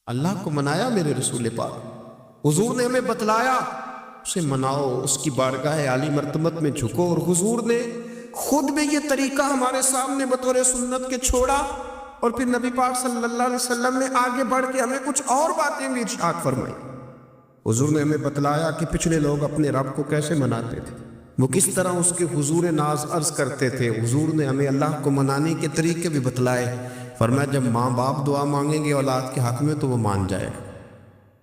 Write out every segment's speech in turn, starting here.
اللہ کو منایا میرے رسول پاک، حضور نے ہمیں بتلایا اسے مناؤ، اس کی بارگاہ عالی مرتبت میں جھکو، اور حضور نے خود بھی یہ طریقہ ہمارے سامنے بطور سنت کے چھوڑا، اور پھر نبی پاک صلی اللہ علیہ وسلم نے آگے بڑھ کے ہمیں کچھ اور باتیں بھی ارشاد فرمائی۔ حضور نے ہمیں بتلایا کہ پچھلے لوگ اپنے رب کو کیسے مناتے تھے، وہ کس طرح اس کے حضور ناز عرض کرتے تھے۔ حضور نے ہمیں اللہ کو منانے کے طریقے بھی بتلائے، فرمایا جب ماں باپ دعا مانگیں گے اولاد کے حق میں تو وہ مان جائے گا۔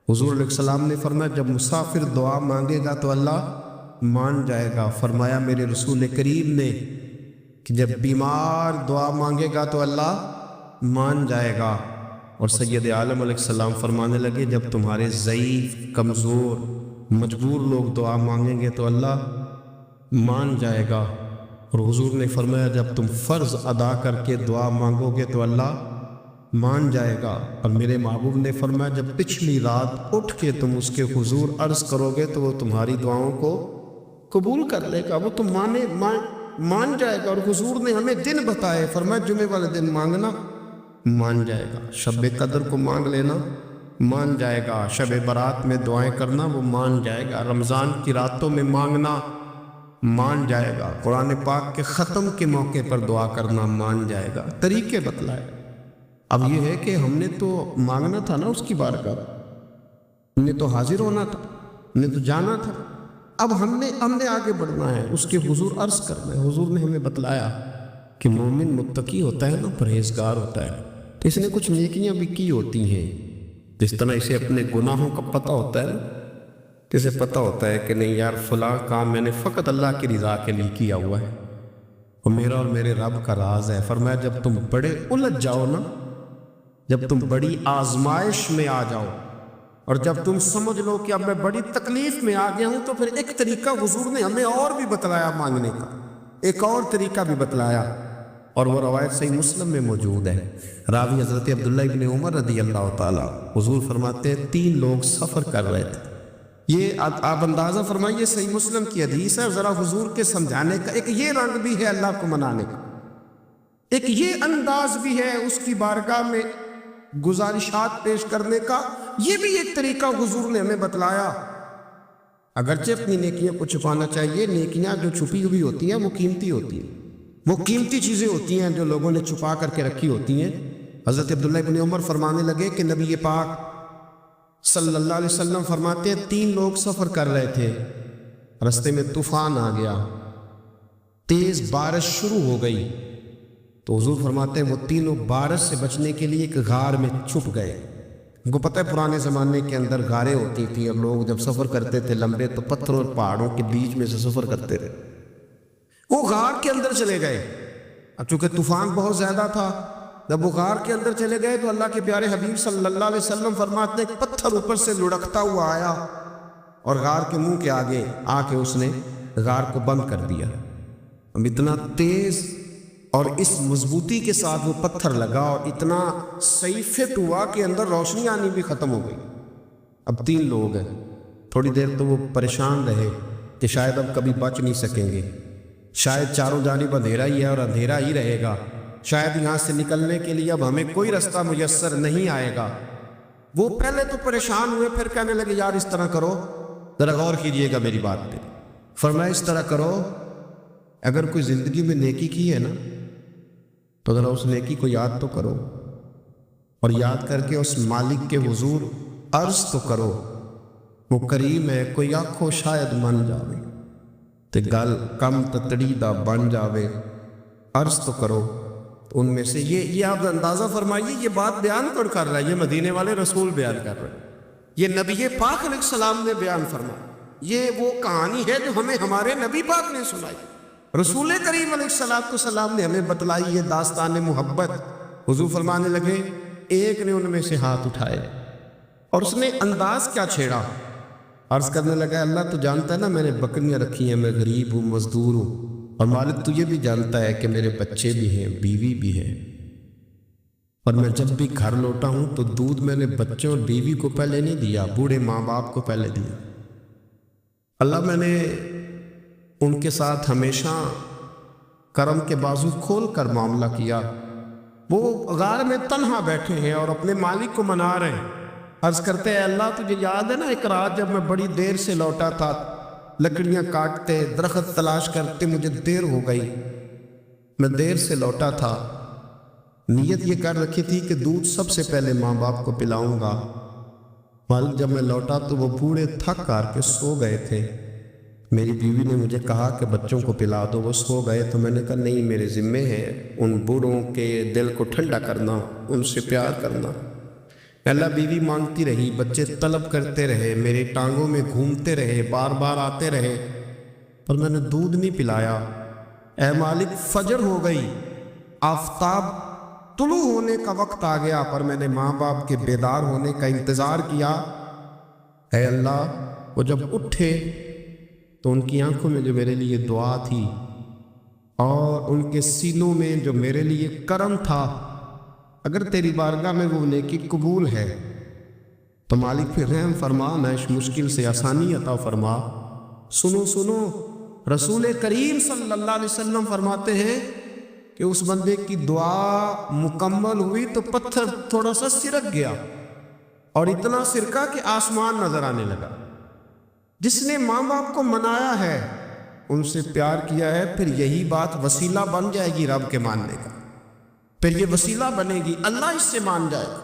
حضور علیہ السلام نے فرمایا جب مسافر دعا مانگے گا تو اللہ مان جائے گا۔ فرمایا میرے رسول کریم نے کہ جب بیمار دعا مانگے گا تو اللہ مان جائے گا۔ اور سید عالم علیہ السلام فرمانے لگے جب تمہارے ضعیف، کمزور، مجبور لوگ دعا مانگیں گے تو اللہ مان جائے گا۔ اور حضور نے فرمایا جب تم فرض ادا کر کے دعا مانگو گے تو اللہ مان جائے گا۔ اور میرے محبوب نے فرمایا جب پچھلی رات اٹھ کے تم اس کے حضور عرض کرو گے تو وہ تمہاری دعاؤں کو قبول کر لے گا، وہ تم مان جائے گا۔ اور حضور نے ہمیں دن بتائے، فرمایا جمعے والے دن مانگنا مان جائے گا، شب قدر کو مانگ لینا مان جائے گا، شب برات میں دعائیں کرنا وہ مان جائے گا، رمضان کی راتوں میں مانگنا مان جائے گا، قرآن پاک کے ختم کے موقع پر دعا کرنا مان جائے گا۔ طریقے بتلائے۔ اب یہ ہے کہ ہم نے تو مانگنا تھا نا اس کی بارگاہ، ہم نے تو حاضر ہونا تھا، ہم نے تو جانا تھا، اب ہم نے آگے بڑھنا ہے، اس کے حضور عرض کرنا ہے۔ حضور نے ہمیں بتلایا کہ مومن متقی ہوتا ہے نا، پرہیزگار ہوتا ہے، تو اس نے کچھ نیکیاں بھی کی ہوتی ہیں، جس طرح اسے اپنے گناہوں کا پتہ ہوتا ہے نا، اسے پتہ ہوتا ہے کہ نہیں یار فلاں کام میں نے فقط اللہ کی رضا کے لیے کیا ہوا ہے، اور میرا اور میرے رب کا راز ہے۔ فرمایا جب تم بڑے الجھ جاؤ نا، جب تم بڑی آزمائش میں آ جاؤ، اور جب تم سمجھ لو کہ اب میں بڑی تکلیف میں آ گیا ہوں، تو پھر ایک طریقہ حضور نے ہمیں اور بھی بتلایا مانگنے کا، ایک اور طریقہ بھی بتلایا، اور وہ روایت صحیح مسلم میں موجود ہے۔ راوی حضرت عبداللہ ابن عمر رضی اللہ تعالیٰ، حضور فرماتے ہیں 3 لوگ سفر کر رہے تھے، یہ آپ اندازہ فرمائیے صحیح مسلم کی حدیث ہے، ذرا حضور کے سمجھانے کا ایک یہ رنگ بھی ہے اللہ کو منانے کا، ایک یہ انداز بھی ہے اس کی بارگاہ میں گزارشات پیش کرنے کا، یہ بھی ایک طریقہ حضور نے ہمیں بتلایا۔ اگرچہ اپنی نیکیاں کو چھپانا چاہیے، نیکیاں جو چھپی ہوئی ہوتی ہیں وہ قیمتی ہوتی ہیں، وہ قیمتی چیزیں ہوتی ہیں جو لوگوں نے چھپا کر کے رکھی ہوتی ہیں۔ حضرت عبداللہ ابن عمر فرمانے لگے کہ نبی پاک صلی اللہ علیہ وسلم فرماتے ہیں 3 لوگ سفر کر رہے تھے، رستے میں طوفان آ گیا، تیز بارش شروع ہو گئی، تو حضور فرماتے ہیں وہ تینوں بارش سے بچنے کے لیے ایک غار میں چھپ گئے۔ ان کو پتہ ہے پرانے زمانے کے اندر غاریں ہوتی تھیں، اور لوگ جب سفر کرتے تھے لمبے تو پتھروں اور پہاڑوں کے بیچ میں سے سفر کرتے تھے، وہ غار کے اندر چلے گئے۔ اب چونکہ طوفان بہت زیادہ تھا، جب وہ غار کے اندر چلے گئے تو اللہ کے پیارے حبیب صلی اللہ علیہ وسلم فرماتے ہیں کہ پتھر اوپر سے لڑکتا ہوا آیا، اور غار کے منہ کے آگے آ کے اس نے غار کو بند کر دیا۔ اب اتنا تیز اور اس مضبوطی کے ساتھ وہ پتھر لگا، اور اتنا صحیح فٹ ہوا کہ اندر روشنی آنی بھی ختم ہو گئی۔ اب 3 لوگ ہیں، تھوڑی دیر تو وہ پریشان رہے کہ شاید اب کبھی بچ نہیں سکیں گے، شاید چاروں جانب اندھیرا ہی ہے اور اندھیرا ہی رہے گا، شاید یہاں سے نکلنے کے لیے اب ہمیں کوئی رستہ میسر نہیں آئے گا۔ وہ پہلے تو پریشان ہوئے، پھر کہنے لگے یار اس طرح کرو، ذرا غور کیجئے گا میری بات پہ۔ فرمایا اس طرح کرو، اگر کوئی زندگی میں نیکی کی ہے نا تو ذرا اس نیکی کو یاد تو کرو، اور یاد کر کے اس مالک کے حضور عرض تو کرو، وہ کریم ہے، کوئی آنکھوں شاید من جاوے تے گل کم تتڑی دا بن جاوے، عرض تو کرو۔ ان میں سے یہ آپ اندازہ فرمائیے، یہ بات بیان کون کر رہا ہے؟ یہ مدینے والے رسول بیان کر رہے ہیں، یہ نبی پاک علیہ السلام نے بیان فرمایا، یہ وہ کہانی ہے جو ہمیں ہمارے نبی پاک نے سنائی، رسول کریم علیہ السلام نے ہمیں بتلائی، یہ داستان محبت۔ حضور فرمانے لگے ایک نے ان میں سے ہاتھ اٹھائے، اور اس نے انداز کیا چھیڑا، عرض کرنے لگا اللہ تو جانتا ہے نا میں نے بکریاں رکھی ہیں، میں غریب ہوں، مزدور ہوں، اور مالک تجھے بھی جانتا ہے کہ میرے بچے بھی ہیں، بیوی بھی ہے، اور میں جب بھی گھر لوٹا ہوں تو دودھ میں نے بچوں اور بیوی کو پہلے نہیں دیا، بوڑھے ماں باپ کو پہلے دیا۔ اللہ میں نے ان کے ساتھ ہمیشہ کرم کے بازو کھول کر معاملہ کیا، وہ غار میں تنہا بیٹھے ہیں اور اپنے مالک کو منا رہے ہیں، عرض کرتے ہیں اللہ تجھے یاد ہے نا ایک رات جب میں بڑی دیر سے لوٹا تھا، لکڑیاں کاٹتے درخت تلاش کرتے مجھے دیر ہو گئی، میں دیر سے لوٹا تھا، نیت یہ کر رکھی تھی کہ دودھ سب سے پہلے ماں باپ کو پلاؤں گا، مالک جب میں لوٹا تو وہ بوڑھے تھک کر کے سو گئے تھے، میری بیوی نے مجھے کہا کہ بچوں کو پلا دو، وہ سو گئے، تو میں نے کہا نہیں میرے ذمے ہے ان بوڑھوں کے دل کو ٹھنڈا کرنا، ان سے پیار کرنا۔ اللہ بیوی مانگتی رہی، بچے طلب کرتے رہے، میری ٹانگوں میں گھومتے رہے، بار بار آتے رہے، پر میں نے دودھ نہیں پلایا۔ اے مالک فجر ہو گئی، آفتاب طلوع ہونے کا وقت آ گیا، پر میں نے ماں باپ کے بیدار ہونے کا انتظار کیا۔ اے اللہ وہ جب اٹھے تو ان کی آنکھوں میں جو میرے لیے دعا تھی اور ان کے سینوں میں جو میرے لیے کرم تھا، اگر تیری بارگاہ میں وہ نیکی قبول ہے تو مالک پھر رحم فرما، میں اس مشکل سے آسانی عطا فرما۔ سنو سنو، رسول کریم صلی اللہ علیہ وسلم فرماتے ہیں کہ اس بندے کی دعا مکمل ہوئی تو پتھر تھوڑا سا سرک گیا، اور اتنا سرکا کہ آسمان نظر آنے لگا۔ جس نے ماں باپ کو منایا ہے، ان سے پیار کیا ہے، پھر یہی بات وسیلہ بن جائے گی رب کے ماننے کا، پھر یہ وسیلہ بنے گی، اللہ اس سے مان جائے گا۔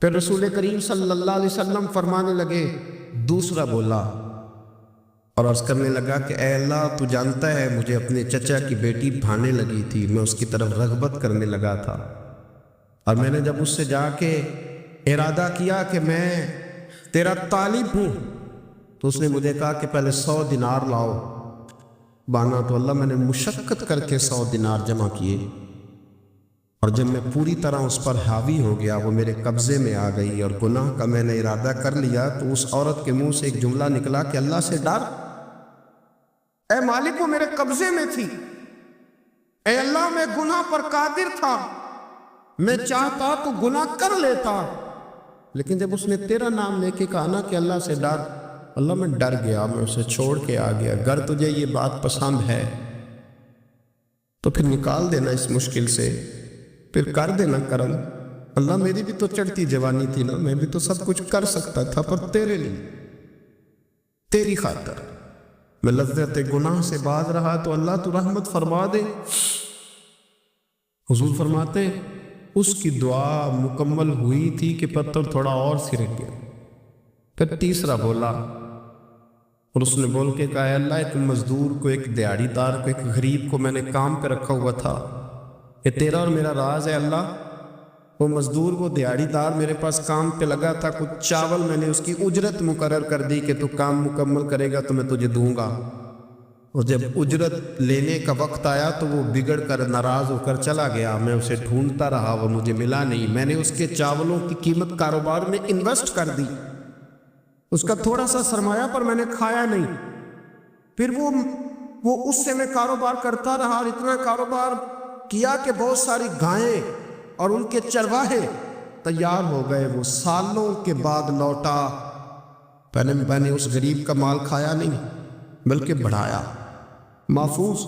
پھر رسول کریم صلی اللہ علیہ وسلم فرمانے لگے، دوسرا بولا اور عرض کرنے لگا کہ اے اللہ تو جانتا ہے مجھے اپنے چچا کی بیٹی بھانے لگی تھی، میں اس کی طرف رغبت کرنے لگا تھا، اور میں نے جب اس سے جا کے ارادہ کیا کہ میں تیرا طالب ہوں تو اس نے مجھے کہا کہ پہلے 100 دینار لاؤ بانا، تو اللہ میں نے مشقت کر کے 100 دینار جمع کیے، اور جب میں پوری طرح اس پر حاوی ہو گیا، وہ میرے قبضے میں آ گئی اور گناہ کا میں نے ارادہ کر لیا، تو اس عورت کے منہ سے ایک جملہ نکلا کہ اللہ سے ڈر۔ اے مالک وہ میرے قبضے میں تھی، اے اللہ میں گناہ پر قادر تھا، میں چاہتا تو گناہ کر لیتا، لیکن جب اس نے تیرا نام لے کے کہا نا کہ اللہ سے ڈر، اللہ میں ڈر گیا، میں اسے چھوڑ کے آ گیا۔ اگر تجھے یہ بات پسند ہے تو پھر نکال دینا اس مشکل سے، پھر کر دینا کرم۔ اللہ میری بھی تو چڑھتی جوانی تھی نا، میں بھی تو سب کچھ کر سکتا تھا، پر تیرے لیے، تیری خاطر میں لذت گناہ سے باز رہا، تو اللہ تو رحمت فرما دے۔ حضور فرماتے اس کی دعا مکمل ہوئی تھی کہ پتھر تھوڑا اور سرک گیا۔ پھر تیسرا بولا اور اس نے بول کے کہا، اے اللہ ایک مزدور کو، ایک دیہڑی دار کو، ایک غریب کو میں نے کام پہ رکھا ہوا تھا، یہ تیرا اور میرا راز ہے اللہ۔ وہ مزدور، وہ دیہڑی دار میرے پاس کام پہ لگا تھا، کچھ چاول میں نے اس کی اجرت مقرر کر دی کہ تو کام مکمل کرے گا تو میں تجھے دوں گا، اور جب اجرت لینے کا وقت آیا تو وہ بگڑ کر ناراض ہو کر چلا گیا، میں اسے ڈھونڈتا رہا، وہ مجھے ملا نہیں، میں نے اس کے چاولوں کی قیمت کاروبار میں انویسٹ کر دی، اس کا تھوڑا سا سرمایہ پر میں نے کھایا نہیں، پھر وہ اس سے میں کاروبار کرتا رہا، اور اتنا کاروبار کیا کہ بہت ساری گائیں اور ان کے چرواہے تیار ہو گئے، وہ سالوں کے بعد لوٹا، میں نے اس غریب کا مال کھایا نہیں بلکہ بڑھایا، محفوظ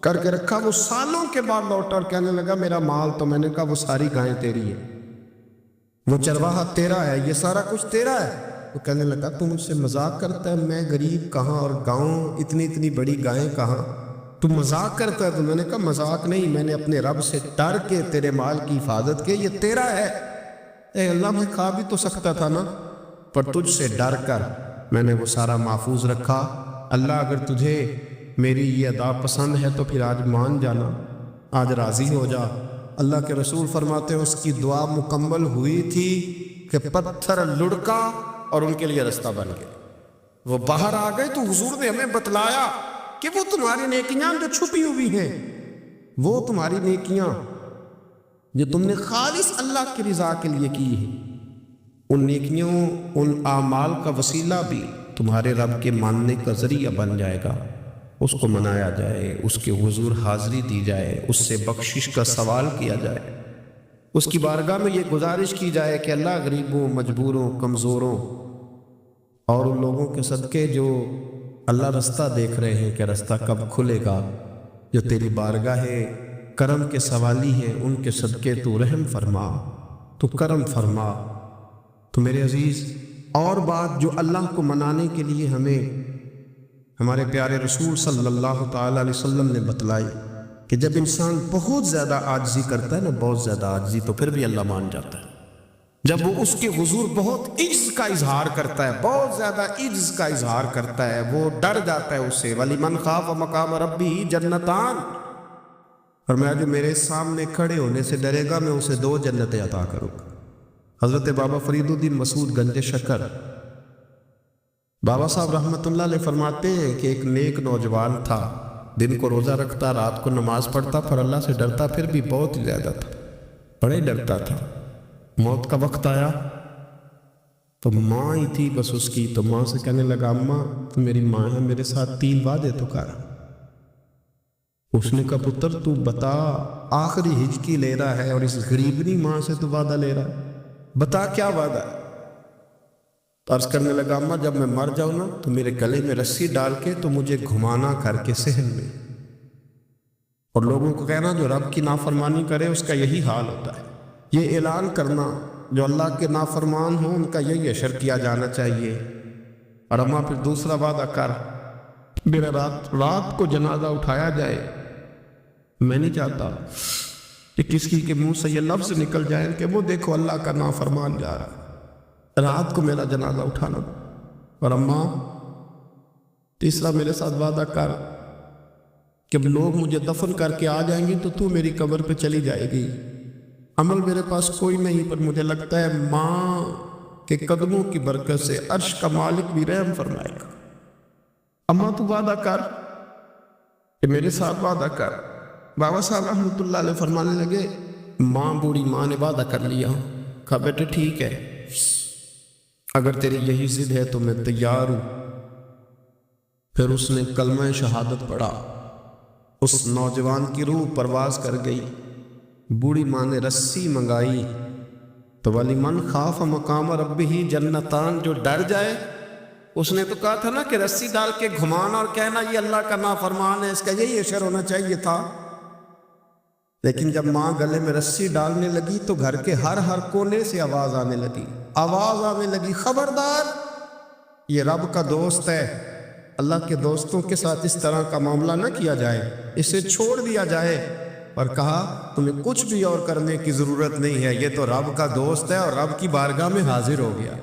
کر کے رکھا، وہ سالوں کے بعد لوٹا اور کہنے لگا میرا مال، تو میں نے کہا وہ ساری گائیں تیری ہیں، وہ چرواہا تیرا ہے، یہ سارا کچھ تیرا ہے۔ وہ کہنے لگا تم مجھ سے مذاق کرتا ہے، میں غریب کہاں اور گاؤں اتنی بڑی گائیں کہاں، تو مذاق کرتا ہے؟ تو میں نے کہا مذاق نہیں، میں نے اپنے رب سے ڈر کے تیرے مال کی حفاظت کی، یہ تیرا ہے۔ اے اللہ میں کھا بھی تو سکتا تھا نا، پر تجھ سے ڈر کر میں نے وہ سارا محفوظ رکھا۔ اللہ اگر تجھے میری یہ ادا پسند ہے تو پھر آج مان جانا، آج راضی ہو جا۔ اللہ کے رسول فرماتے ہیں اس کی دعا مکمل ہوئی تھی کہ پتھر لڑکا اور ان کے لیے رستہ بن گیا، وہ باہر آ گئے، تو حضور نے ہمیں بتلایا کہ وہ تمہاری نیکیاں جو چھپی ہوئی ہیں، وہ تمہاری نیکیاں جو تم نے خالص اللہ کی رضا کے لیے کی ہیں، ان نیکیوں، ان اعمال کا وسیلہ بھی تمہارے رب کے ماننے کا ذریعہ بن جائے گا، اس کو منایا جائے، اس کے حضور حاضری دی جائے، اس سے بخشش کا سوال کیا جائے، اس کی بارگاہ میں یہ گزارش کی جائے کہ اللہ غریبوں، مجبوروں، کمزوروں اور ان لوگوں کے صدقے جو اللہ رستہ دیکھ رہے ہیں کہ رستہ کب کھلے گا، جو تیری بارگاہ کرم کے سوالی ہیں، ان کے صدقے تو رحم فرما، تو کرم فرما، تو میرے عزیز، اور بات جو اللہ کو منانے کے لیے ہمیں ہمارے پیارے رسول صلی اللہ تعالیٰ علیہ وسلم نے بتلائی کہ جب انسان بہت زیادہ عاجزی کرتا ہے نا، بہت زیادہ عاجزی، تو پھر بھی اللہ مان جاتا ہے۔ جب وہ اس کے حضور بہت عجز کا اظہار کرتا ہے، بہت زیادہ عجز کا اظہار کرتا ہے، وہ ڈر جاتا ہے اس سے۔ وَلِمَنْ خَافَ مَقَامَ رَبِّهِ جَنَّتَانِ، اور میں جو میرے سامنے کھڑے ہونے سے ڈرے گا، میں اسے 2 جنتیں عطا کروں گا۔ حضرت بابا فرید الدین مسعود گنج شکر بابا صاحب رحمۃ اللہ علیہ فرماتے ہیں کہ ایک نیک نوجوان تھا، دن کو روزہ رکھتا، رات کو نماز پڑھتا، پر اللہ سے ڈرتا پھر بھی بہت ہی زیادہ تھا، بڑے ڈرتا تھا۔ موت کا وقت آیا تو ماں ہی تھی بس اس کی، تو ماں سے کہنے لگا، اماں تو میری ماں ہے، میرے ساتھ 3 وعدے تو کر۔ اس نے کہا، پتر تو بتا، آخری ہچکی لے رہا ہے اور اس غریبنی ماں سے تو وعدہ لے رہا ہے، بتا کیا وعدہ ہے؟ عرض کرنے لگا، اماں جب میں مر جاؤں نا تو میرے گلے میں رسی ڈال کے تو مجھے گھمانا کر کے صحن میں، اور لوگوں کو کہنا جو رب کی نافرمانی کرے اس کا یہی حال ہوتا ہے۔ یہ اعلان کرنا جو اللہ کے نافرمان ہوں ان کا یہی اشر کیا جانا چاہیے۔ اور اماں پھر دوسرا وعدہ کر، میرا رات کو جنازہ اٹھایا جائے، میں نہیں چاہتا کہ کسی کے منہ سے یہ لفظ نکل جائے کہ وہ دیکھو اللہ کا نافرمان جا رہا ہے، رات کو میرا جنازہ اٹھانا۔ اور اماں تیسرا میرے ساتھ وعدہ کر کہ لوگ مجھے دفن کر کے آ جائیں گے تو تو میری قبر پہ چلی جائے گی، عمل میرے پاس کوئی نہیں، پر مجھے لگتا ہے ماں کے قدموں کی برکت سے عرش کا مالک بھی رحم فرمائے گا۔ اماں تو وعدہ کر کہ میرے ساتھ وعدہ کر۔ بابا صاحب رحمۃ اللہ علیہ فرمانے لگے، ماں بوڑھی ماں نے وعدہ کر لیا۔ کہا بیٹے ٹھیک ہے، اگر تیری یہی ضد ہے تو میں تیار ہوں۔ پھر اس نے کلمہ شہادت پڑھا، اس نوجوان کی روح پرواز کر گئی۔ بوڑھی ماں نے رسی منگائی تو وَلِمَنْ خَافَ مَقَامَ رَبِّهِ جَنَّتَانِ، جو ڈر جائے، اس نے تو کہا تھا نا کہ رسی ڈال کے گھمانا اور کہنا یہ اللہ کا نافرمان ہے، اس کا یہی اشر ہونا چاہیے تھا۔ لیکن جب ماں گلے میں رسی ڈالنے لگی تو گھر کے ہر کونے سے آواز آنے لگی، خبردار، یہ رب کا دوست ہے، اللہ کے دوستوں کے ساتھ اس طرح کا معاملہ نہ کیا جائے، اسے چھوڑ دیا جائے۔ اور کہا تمہیں کچھ بھی اور کرنے کی ضرورت نہیں ہے، یہ تو رب کا دوست ہے اور رب کی بارگاہ میں حاضر ہو گیا۔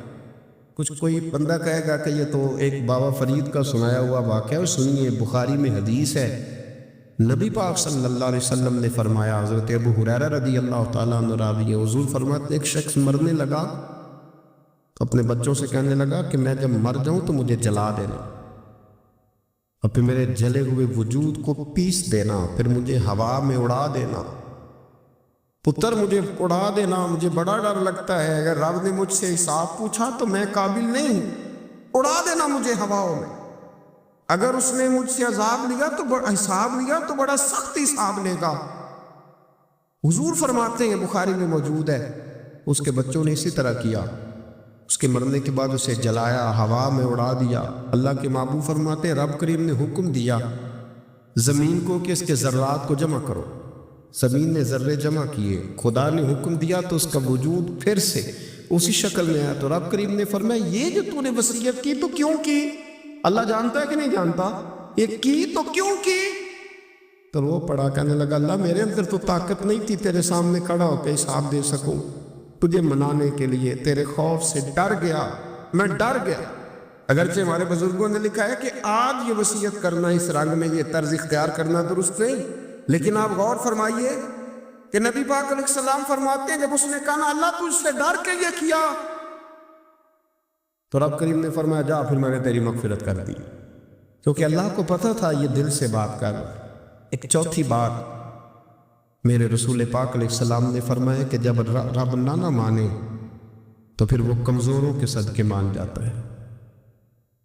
کچھ کوئی بندہ کہے گا کہ یہ تو ایک بابا فرید کا سنایا ہوا واقعہ ہے، سنیے، بخاری میں حدیث ہے، نبی پاک صلی اللہ علیہ وسلم نے فرمایا، حضرت ابو ہریرہ رضی اللہ تعالیٰ عنہ راوی ہے، حضور فرماتے ایک شخص مرنے لگا تو اپنے بچوں سے کہنے لگا کہ میں جب مر جاؤں تو مجھے جلا دینا، اور پھر میرے جلے ہوئے وجود کو پیس دینا، پھر مجھے ہوا میں اڑا دینا۔ پتر مجھے اڑا دینا، مجھے بڑا ڈر لگتا ہے، اگر رب نے مجھ سے حساب پوچھا تو میں قابل نہیں ہوں، اڑا دینا مجھے ہواؤں میں۔ اگر اس نے مجھ سے عذاب لیا تو حساب لیا تو بڑا سخت حساب لے گا۔ حضور فرماتے ہیں، بخاری میں موجود ہے، اس کے بچوں نے اسی طرح کیا، اس کے مرنے کے بعد اسے جلایا، ہوا میں اڑا دیا۔ اللہ کے محبوب فرماتے ہیں، رب کریم نے حکم دیا زمین کو کہ اس کے ذرات کو جمع کرو، زمین نے ذرے جمع کیے، خدا نے حکم دیا تو اس کا وجود پھر سے اسی شکل میں آیا۔ تو رب کریم نے فرمایا یہ جو تو نے وصیت کی تو کیوں کی؟ اللہ جانتا ہے کہ نہیں جانتا؟ یہ کی تو کیوں کی؟ تو وہ پڑا، کہنے لگا، اللہ میرے اندر تو طاقت نہیں تھی تیرے سامنے کھڑا ہو کے حساب دے سکوں، تجھے منانے کے لیے تیرے خوف سے ڈر گیا، میں ڈر گیا۔ اگرچہ ہمارے بزرگوں نے لکھا ہے کہ آج یہ وصیت کرنا، اس رنگ میں یہ طرز اختیار کرنا درست نہیں، لیکن آپ غور فرمائیے کہ نبی پاک علیہ السلام فرماتے ہیں جب اس نے کہا اللہ تجھ سے ڈر کے یہ کیا، تو رب کریم نے فرمایا جا، پھر میں نے تیری مغفرت کر دی، کیونکہ اللہ کو پتہ تھا یہ دل سے بات کر رہا ہے۔ ایک چوتھی بات میرے رسول پاک علیہ السلام نے فرمایا کہ جب رب نہ مانے تو پھر وہ کمزوروں کے صدقے مان جاتا ہے،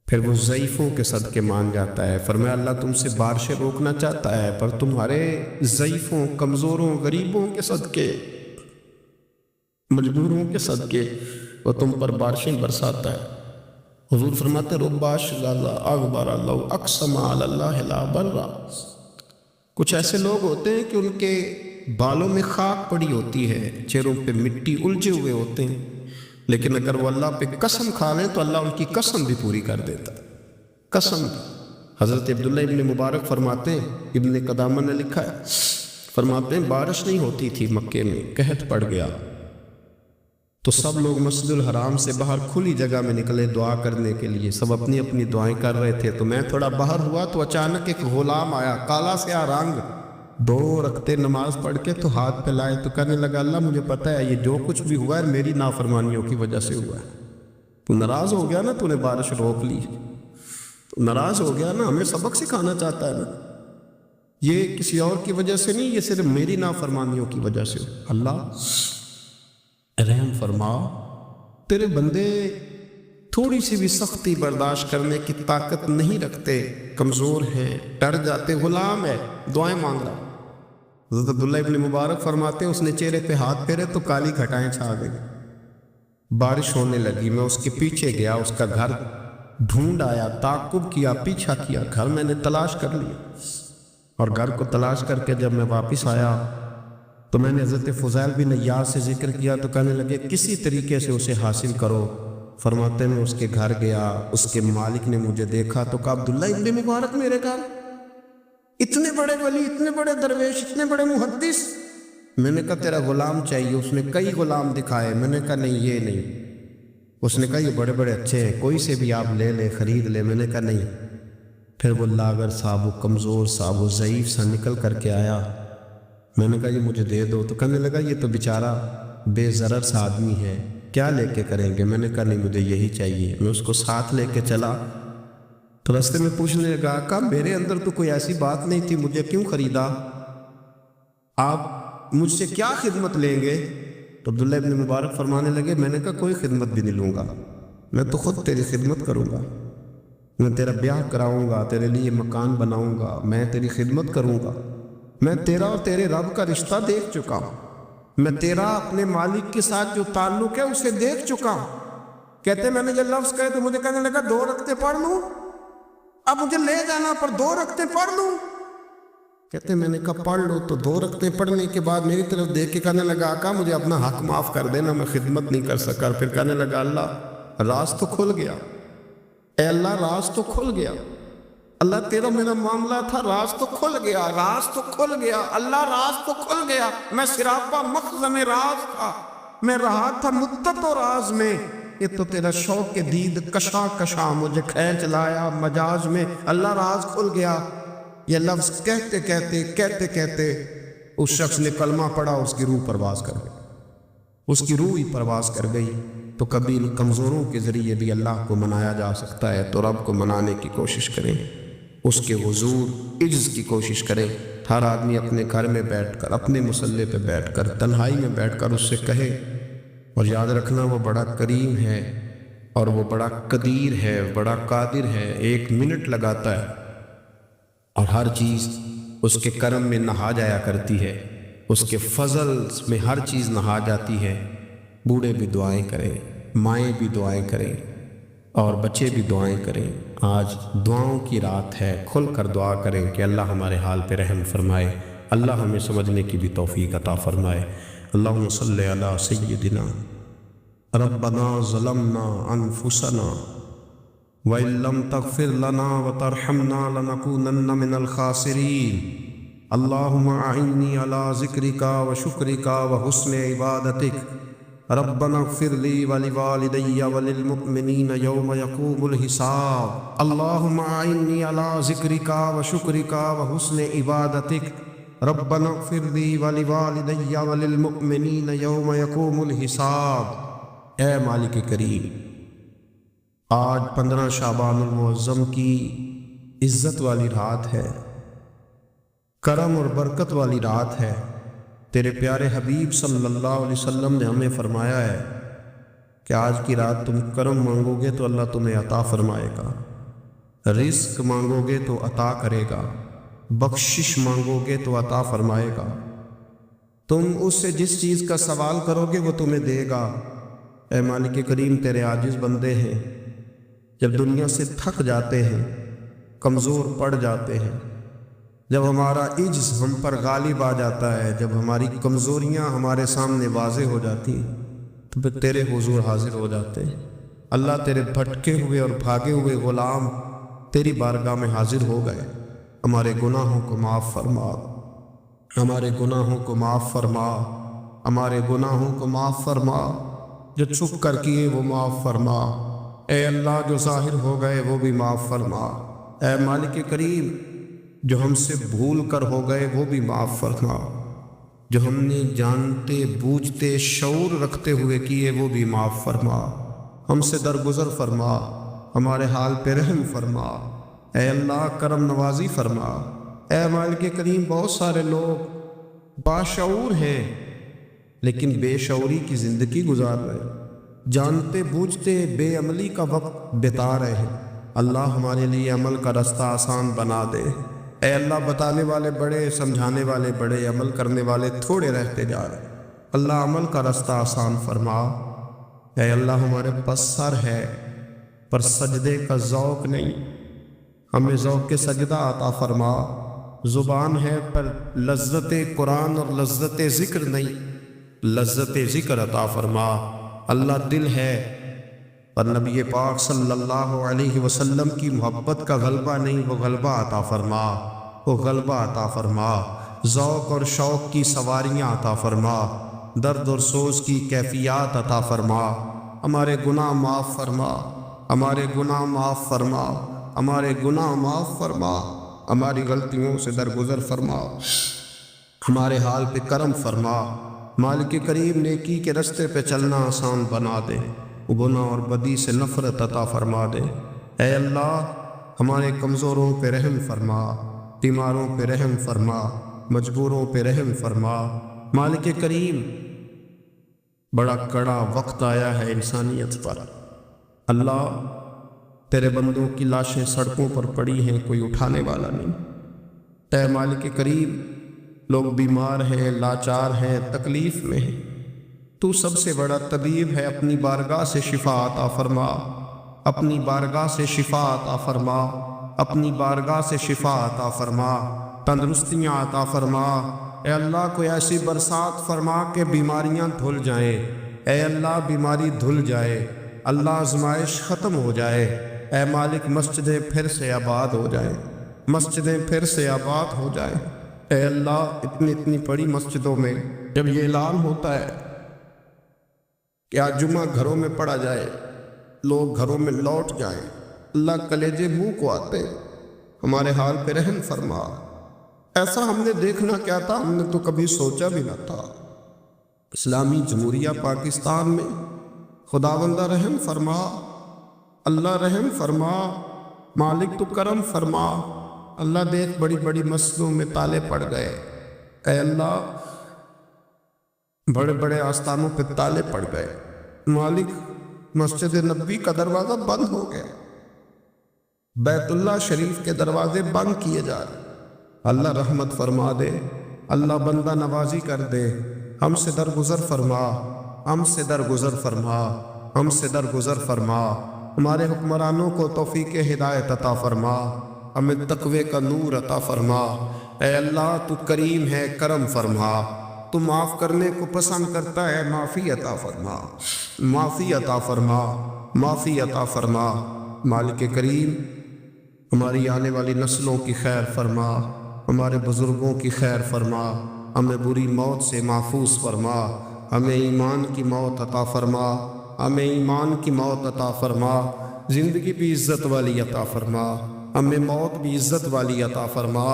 پھر وہ ضعیفوں کے صدقے مان جاتا ہے۔ فرمایا اللہ تم سے بارشیں روکنا چاہتا ہے، پر تمہارے ضعیفوں، کمزوروں، غریبوں کے صدقے، مجبوروں کے صدقے وہ تم پر بارشیں برساتا ہے۔ حضور فرماتے رب اشغال اغبر اللہ اقسم علی اللہ لا برا، کچھ ایسے لوگ ہوتے ہیں کہ ان کے بالوں میں خاک پڑی ہوتی ہے، چہروں پہ مٹی الجھے ہوئے ہوتے ہیں، لیکن اگر وہ اللہ پہ قسم کھا لیں تو اللہ ان کی قسم بھی پوری کر دیتا، قسم بھی۔ حضرت عبداللہ ابن مبارک فرماتے ہیں، ابن قدامہ نے لکھا ہے، فرماتے ہیں بارش نہیں ہوتی تھی مکے میں، قحط پڑ گیا تو سب لوگ مسجد الحرام سے باہر کھلی جگہ میں نکلے دعا کرنے کے لیے، سب اپنی اپنی دعائیں کر رہے تھے۔ تو میں تھوڑا باہر ہوا تو اچانک ایک غلام آیا، کالا سیاہ رنگ، 2 رکعتیں نماز پڑھ کے تو ہاتھ پہ لائے تو کہنے لگا اللہ مجھے پتہ ہے یہ جو کچھ بھی ہوا ہے میری نافرمانیوں کی وجہ سے ہوا ہے۔ تو ناراض ہو گیا نا، تو نے بارش روک لی، تو ناراض ہو گیا نا، ہمیں سبق سکھانا چاہتا ہے نا، یہ کسی اور کی وجہ سے نہیں، یہ صرف میری نافرمانیوں کی وجہ سے۔ اللہ رحم فرما، تیرے بندے تھوڑی سی بھی سختی برداشت کرنے کی طاقت نہیں رکھتے، کمزور ہیں، ڈر جاتے، غلام ہے، دعائیں مانگ رہا۔ حضرت عبداللہ ابن مبارک فرماتے ہیں اس نے چہرے پہ ہاتھ پھیرے تو کالی گھٹائیں چھا گئی، بارش ہونے لگی، میں اس کے پیچھے گیا، اس کا گھر ڈھونڈ آیا، تعقب کیا، پیچھا کیا، گھر میں نے تلاش کر لیا، اور گھر کو تلاش کر کے جب میں واپس آیا تو میں نے حضرت فضیل بن عیاض سے ذکر کیا تو کہنے لگے کسی طریقے سے اسے حاصل کرو۔ فرماتے میں اس کے گھر گیا، اس کے مالک نے مجھے دیکھا تو کہا عبداللہ ابن مبارک میرے گھر، اتنے بڑے ولی، اتنے بڑے درویش، اتنے بڑے محدث۔ میں نے کہا تیرا غلام چاہیے، اس نے کئی غلام دکھائے، میں نے کہا نہیں یہ نہیں، اس نے کہا یہ بڑے بڑے اچھے ہیں، کوئی سے بھی آپ لے لے، خرید لے، میں نے کہا نہیں۔ پھر وہ لاغر صاحب، وہ کمزور صاحب، وہ ضعیف سا نکل کر کے آیا، میں نے کہا یہ مجھے دے دو، تو کہنے لگا یہ تو بیچارہ بے ضرر سا آدمی ہے، کیا لے کے کریں گے؟ میں نے کہا نہیں مجھے یہی چاہیے۔ میں اس کو ساتھ لے کے چلا تو راستے میں پوچھنے لگا آقا میرے اندر تو کوئی ایسی بات نہیں تھی، مجھے کیوں خریدا؟ آپ مجھ سے کیا خدمت لیں گے؟ تو عبداللہ ابن مبارک فرمانے لگے میں نے کہا کوئی خدمت بھی نہیں لوں گا، میں تو خود تیری خدمت کروں گا، میں تیرا بیاہ کراؤں گا، تیرے لیے مکان بناؤں گا، میں تیری خدمت کروں گا، میں تیرا اور تیرے رب کا رشتہ دیکھ چکا ہوں، میں تیرا اپنے مالک کے ساتھ جو تعلق ہے اسے دیکھ چکا ہوں۔ کہتے میں نے یہ لفظ کہے تو مجھے کہنے لگا 2 رکعتیں پڑھ لوں، اب مجھے لے جانا پر 2 رکعتیں پڑھ لوں؟ کہتے میں نے کہا پڑھ لو، تو 2 رکعتیں پڑھنے کے بعد میری طرف دیکھ کے کہنے لگا آقا مجھے اپنا حق معاف کر دینا، میں خدمت نہیں کر سکا۔ پھر کہنے لگا اللہ راز تو کھل گیا، اے اللہ راز تو کھل گیا، اللہ تیرا میرا معاملہ تھا، راز تو کھل گیا، راز تو کھل گیا، اللہ راز تو کھل گیا، میں سراپا مخزن راز تھا، میں رہا تھا مدت و راز میں، یہ تو تیرا شوق کے دید کشاں کشاں مجھے کھینچ لایا مجاز میں، اللہ راز کھل گیا۔ یہ لفظ کہتے کہتے کہتے کہتے اس شخص نے کلمہ پڑھا، اس کی روح پرواز کر گئی، اس کی روح ہی پرواز کر گئی۔ تو کبھی ان کمزوروں کے ذریعے بھی اللہ کو منایا جا سکتا ہے، تو رب کو منانے کی کوشش کریں، اس کے حضور عجز کی کوشش کریں۔ ہر آدمی اپنے گھر میں بیٹھ کر، اپنے مصلے پہ بیٹھ کر، تنہائی میں بیٹھ کر اس سے کہے، اور یاد رکھنا وہ بڑا کریم ہے اور وہ بڑا قدیر ہے، بڑا قادر ہے، 1 منٹ لگاتا ہے اور ہر چیز اس کے کرم میں نہا جایا کرتی ہے، اس کے فضل میں ہر چیز نہا جاتی ہے۔ بوڑھے بھی دعائیں کریں، مائیں بھی دعائیں کریں، اور بچے بھی دعائیں کریں۔ آج دعاؤں کی رات ہے، کھل کر دعا کریں کہ اللہ ہمارے حال پہ رحم فرمائے، اللہ ہمیں سمجھنے کی بھی توفیق عطا فرمائے۔ اللہم صلی علی سیدنا ربنا ظلمنا انفسنا وَإِن لَّمْ تَغْفِرْ لَنَا وَتَرْحَمْنَا لَنَكُونَنَّ مِنَ الْخَاسِرِينَ اللهم أعني على ذكرك وشكرك وحسن عبادتك ربنا اغفر لي ولوالدي وللمؤمنين يوم يقوم الحساب اللهم أعني على ذكرك وشكرك وحسن عبادتك ربنا اغفر لي ولوالدي وللمؤمنين يوم يقوم الحساب۔ اے مالک کریم، آج 15 شعبان المعظم کی عزت والی رات ہے، کرم اور برکت والی رات ہے۔ تیرے پیارے حبیب صلی اللہ علیہ وسلم نے ہمیں فرمایا ہے کہ آج کی رات تم کرم مانگو گے تو اللہ تمہیں عطا فرمائے گا، رزق مانگو گے تو عطا کرے گا، بخشش مانگو گے تو عطا فرمائے گا، تم اس سے جس چیز کا سوال کرو گے وہ تمہیں دے گا۔ اے مالک کریم، تیرے عاجز بندے ہیں، جب دنیا سے تھک جاتے ہیں، کمزور پڑ جاتے ہیں، جب ہمارا عجز ہم پر غالب آ جاتا ہے، جب ہماری کمزوریاں ہمارے سامنے واضح ہو جاتی ہیں، تو پھر تیرے حضور حاضر ہو جاتے ہیں۔ اللہ تیرے بھٹکے ہوئے اور بھاگے ہوئے غلام تیری بارگاہ میں حاضر ہو گئے، ہمارے گناہوں کو معاف فرما، ہمارے گناہوں کو معاف فرما، ہمارے گناہوں کو معاف فرما، جو چھپ کر کیے وہ معاف فرما، اے اللہ جو ظاہر ہو گئے وہ بھی معاف فرما، اے مالک کریم جو ہم سے بھول کر ہو گئے وہ بھی معاف فرما، جو ہم نے جانتے بوجھتے شعور رکھتے ہوئے کیے وہ بھی معاف فرما، ہم سے درگزر فرما، ہمارے حال پہ رحم فرما، اے اللہ کرم نوازی فرما، اے مالک کریم بہت سارے لوگ باشعور ہیں لیکن بے شعوری کی زندگی گزار رہے، جانتے بوجھتے بے عملی کا وقت بتا رہے ہیں، اللہ ہمارے لیے عمل کا رستہ آسان بنا دے، اے اللہ بتانے والے بڑے، سمجھانے والے بڑے، عمل کرنے والے تھوڑے رہتے جا رہے، اللہ عمل کا رستہ آسان فرما، اے اللہ ہمارے پاس سر ہے پر سجدے کا ذوق نہیں، ہمیں ذوق کے سجدہ عطا فرما، زبان ہے پر لذت قرآن اور لذت ذکر نہیں، لذت ذکر عطا فرما، اللہ دل ہے پر نبی پاک صلی اللہ علیہ وسلم کی محبت کا غلبہ نہیں، وہ غلبہ عطا فرما، وہ غلبہ عطا فرما، ذوق اور شوق کی سواریاں عطا فرما، درد اور سوز کی کیفیات عطا فرما، ہمارے گناہ معاف فرما، ہمارے گناہ معاف فرما، ہمارے گناہ معاف فرما، ہماری غلطیوں سے درگزر فرما، ہمارے حال پہ کرم فرما، مالک کریم نیکی کے رستے پہ چلنا آسان بنا دے، گناہ اور بدی سے نفرت عطا فرما دے، اے اللہ ہمارے کمزوروں پہ رحم فرما، بیماروں پہ رحم فرما، مجبوروں پہ رحم فرما، مالک کریم بڑا کڑا وقت آیا ہے انسانیت پر، اللہ تیرے بندوں کی لاشیں سڑکوں پر پڑی ہیں، کوئی اٹھانے والا نہیں، اے مالک کریم لوگ بیمار ہیں، لاچار ہیں، تکلیف میں ہیں، تو سب سے بڑا طبیب ہے، اپنی بارگاہ سے شفا عطا فرما، اپنی بارگاہ سے شفا عطا فرما، اپنی بارگاہ سے شفا عطا فرما، تندرستیاں عطا فرما، اے اللہ کوئی ایسی برسات فرما کہ بیماریاں دھل جائیں، اے اللہ بیماری دھل جائے، اللہ آزمائش ختم ہو جائے، اے مالک مسجدیں پھر سے آباد ہو جائیں، مسجدیں پھر سے آباد ہو جائیں، اے اللہ اتنی بڑی مسجدوں میں جب یہ اعلان ہوتا ہے کہ آج جمعہ گھروں میں پڑھا جائے، لوگ گھروں میں لوٹ جائیں، اللہ کلیجے منہ کو آتے، ہمارے حال پہ رحم فرما، ایسا ہم نے دیکھنا کیا تھا، ہم نے تو کبھی سوچا بھی نہ تھا، اسلامی جمہوریہ پاکستان میں خداوندہ رحم فرما، اللہ رحم فرما، مالک تو کرم فرما، اللہ دیکھ بڑی بڑی مسجدوں میں تالے پڑ گئے، اے اللہ بڑے بڑے آستانوں پہ تالے پڑ گئے، مالک مسجد نبوی کا دروازہ بند ہو گیا، بیت اللہ شریف کے دروازے بند کیے جا رہے، اللہ رحمت فرما دے، اللہ بندہ نوازی کر دے، ہم سے درگزر فرما، ہم سے درگزر فرما، ہم سے درگزر فرما، ہمارے حکمرانوں کو توفیق ہدایت عطا فرما، ہمیں تقوی کا نور عطا فرما، اے اللہ تو کریم ہے، کرم فرما، تو معاف کرنے کو پسند کرتا ہے، معافی عطا فرما، معافی عطا فرما، معافی عطا فرما، مالک کریم ہماری آنے والی نسلوں کی خیر فرما، ہمارے بزرگوں کی خیر فرما، ہمیں بری موت سے محفوظ فرما، ہمیں ایمان کی موت عطا فرما، ہمیں ایمان کی موت عطا فرما، زندگی بھی عزت والی عطا فرما، ہمیں موت بھی عزت والی عطا فرما،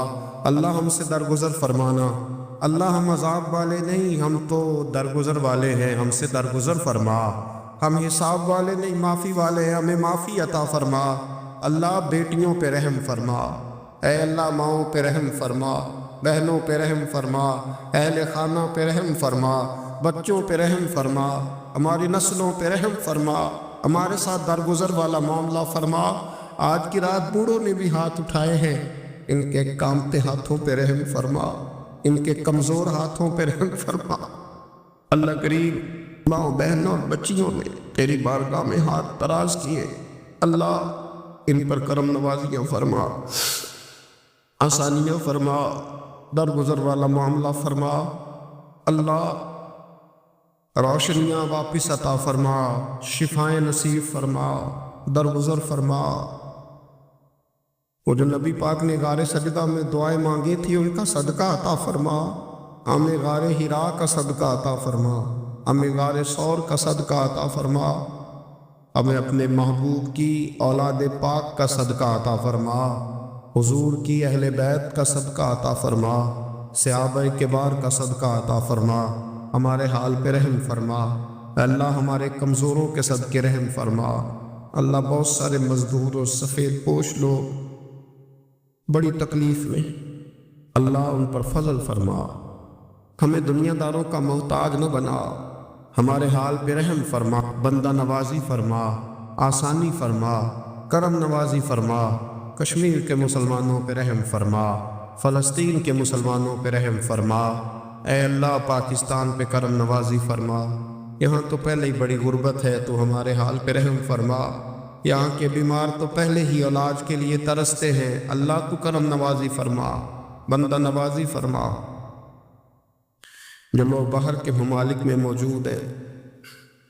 اللہ ہم سے درگزر فرمانا، اللہ ہم عذاب والے نہیں، ہم تو درگزر والے ہیں، ہم سے درگزر فرما، ہم حساب والے نہیں، معافی والے ہیں، ہمیں معافی عطا فرما، اللہ بیٹیوں پہ رحم فرما، اے اللہ ماؤں پہ رحم فرما، بہنوں پہ رحم فرما، اہل خانہ پہ رحم فرما، بچوں پہ رحم فرما، ہماری نسلوں پہ رحم فرما، ہمارے ساتھ درگزر والا معاملہ فرما، آج کی رات بوڑھوں نے بھی ہاتھ اٹھائے ہیں، ان کے کامتے ہاتھوں پہ رحم فرما، ان کے کمزور ہاتھوں پہ رحم فرما، اللہ کریم ماں بہنوں اور بچیوں نے تیری بارگاہ میں ہاتھ دراز کیے، اللہ ان پر کرم نوازیاں فرما، آسانیاں فرما، درگزر والا معاملہ فرما، اللہ روشنیاں واپس عطا فرما، شفائیں نصیب فرما، درگزر فرما۔ وہ جو نبی پاک نے غار سجدہ میں دعائیں مانگی تھی ان کا صدقہ عطا فرما، ہمیں غار حرا کا صدقہ عطا فرما، ہمیں غار ثور کا صدقہ عطا فرما، ہمیں اپنے محبوب کی اولاد پاک کا صدقہ عطا فرما، حضور کی اہل بیت کا صدقہ عطا فرما، صحابہ کبار کا صدقہ عطا فرما، ہمارے حال پہ رحم فرما۔ اللہ ہمارے کمزوروں کے صدقے رحم فرما۔ اللہ بہت سارے مزدور اور سفید پوش لوگ بڑی تکلیف میں، اللہ ان پر فضل فرما، ہمیں دنیا داروں کا محتاج نہ بنا، ہمارے حال پہ رحم فرما، بندہ نوازی فرما، آسانی فرما، کرم نوازی فرما، کشمیر کے مسلمانوں پہ رحم فرما، فلسطین کے مسلمانوں پہ رحم فرما۔ اے اللہ پاکستان پہ کرم نوازی فرما، یہاں تو پہلے ہی بڑی غربت ہے، تو ہمارے حال پہ رحم فرما۔ یہاں کے بیمار تو پہلے ہی علاج کے لیے ترستے ہیں، اللہ تو کرم نوازی فرما، بندہ نوازی فرما۔ جو لوگ باہر کے ممالک میں موجود ہیں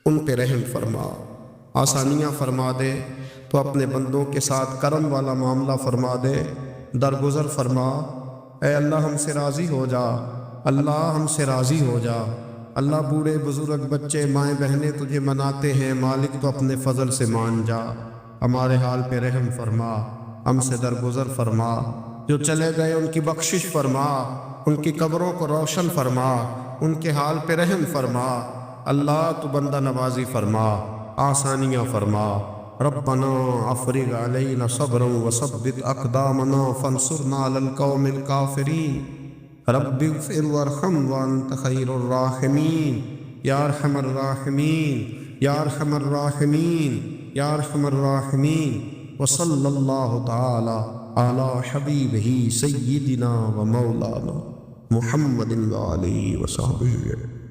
ان پہ رحم فرما، آسانیاں فرما دے، تو اپنے بندوں کے ساتھ کرم والا معاملہ فرما دے، درگزر فرما۔ اے اللہ ہم سے راضی ہو جا، اللہ ہم سے راضی ہو جا۔ اللہ بوڑھے بزرگ بچے مائیں بہنیں تجھے مناتے ہیں، مالک تو اپنے فضل سے مان جا، ہمارے حال پہ رحم فرما، ہم سے درگزر فرما۔ جو چلے گئے ان کی بخشش فرما، ان کی قبروں کو روشن فرما، ان کے حال پہ رحم فرما۔ اللہ تو بندہ نوازی فرما، آسانیاں فرما۔ ربنا افرغ علینا صبرا وثبت اقدامنا فانصرنا علی القوم الکافرین۔ رب اغفر وارحم وانت خیر الراحمین، یا ارحم الراحمین، یا ارحم الراحمین، یا ارحم الراحمین۔ وصلی اللہ تعالی علی حبیبہ سیدنا و مولانا محمد وآلہ وصحبہ۔